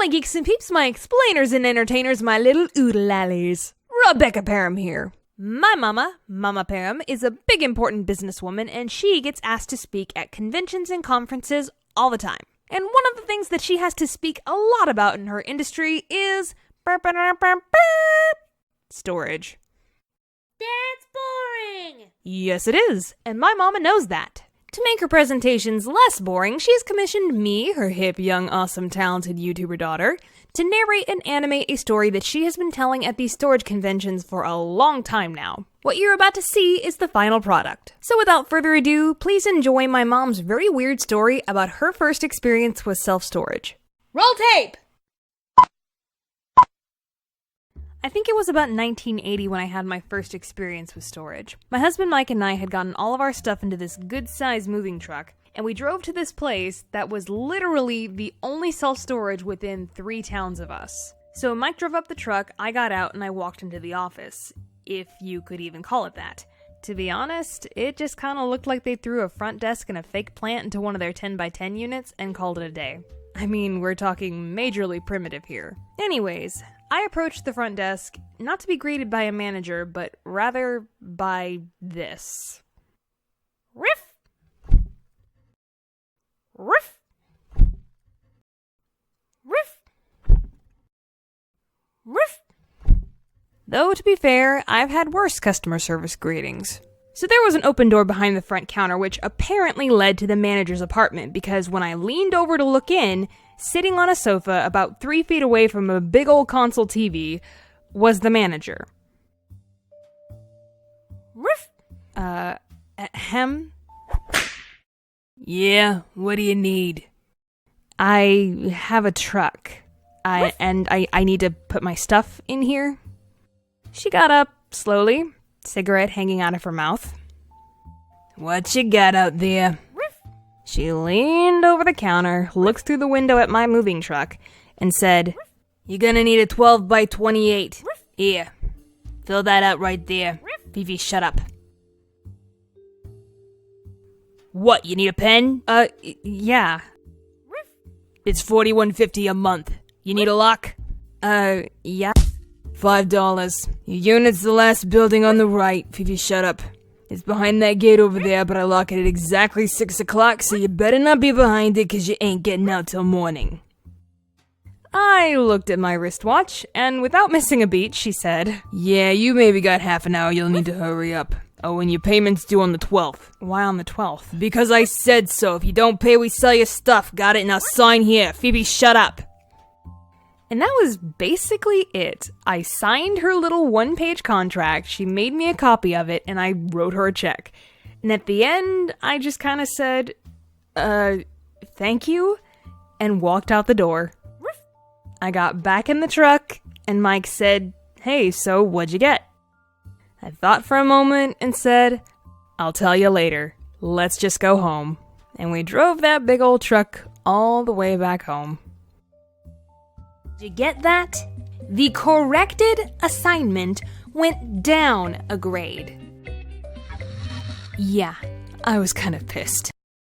my geeks and peeps, my explainers and entertainers, my little oodle-lallies. Rebecca Parham here. My mama, Mama Parham, is a big important businesswoman, and she gets asked to speak at conventions and conferences all the time. And one of the things that she has to speak a lot about in her industry is storage. That's boring! Yes, it is, and my mama knows that. To make her presentations less boring, she's commissioned me, her hip, young, awesome, talented YouTuber daughter, to narrate and animate a story that she has been telling at these storage conventions for a long time now. What you're about to see is the final product. So without further ado, please enjoy my mom's very weird story about her first experience with self-storage. Roll tape! I think it was about 1980 when I had my first experience with storage. My husband Mike and I had gotten all of our stuff into this good-sized moving truck, and we drove to this place that was literally the only self-storage within 3 towns of us. So Mike drove up the truck, I got out, and I walked into the office, if you could even call it that. To be honest, it just kind of looked like they threw a front desk and a fake plant into one of their 10x10 units and called it a day. I mean, we're talking majorly primitive here. Anyways, I approached the front desk, not to be greeted by a manager, but rather by this. Riff! Riff! Riff! Riff! Though, to be fair, I've had worse customer service greetings. So there was an open door behind the front counter, which apparently led to the manager's apartment, because when I leaned over to look in, sitting on a sofa about 3 feet away from a big old console TV, was the manager. Riff! Ahem? Yeah, what do you need? I have a truck. I need to put my stuff in here. She got up, slowly, cigarette hanging out of her mouth. What you got out there? She leaned over the counter, looked through the window at my moving truck, and said, You're gonna need a 12x28. Here, fill that out right there. Fifi, shut up. What, you need a pen? Yeah. It's $41.50 a month. You need a lock? Yeah. $5. Your unit's the last building on the right. Fifi, shut up. It's behind that gate over there, but I lock it at exactly 6 o'clock, so you better not be behind it, cause you ain't getting out till morning. I looked at my wristwatch, and without missing a beat, she said, Yeah, you maybe got half an hour, you'll need to hurry up. Oh, and your payment's due on the 12th. Why on the 12th? Because I said so. If you don't pay, we sell your stuff. Got it? Now sign here. Phoebe, shut up. And that was basically it. I signed her little 1-page contract, she made me a copy of it, and I wrote her a check. And at the end, I just kind of said, thank you, and walked out the door. I got back in the truck, and Mike said, Hey, so what'd you get? I thought for a moment and said, I'll tell you later. Let's just go home. And we drove that big old truck all the way back home. Did you get that? The corrected assignment went down a grade. Yeah, I was kind of pissed.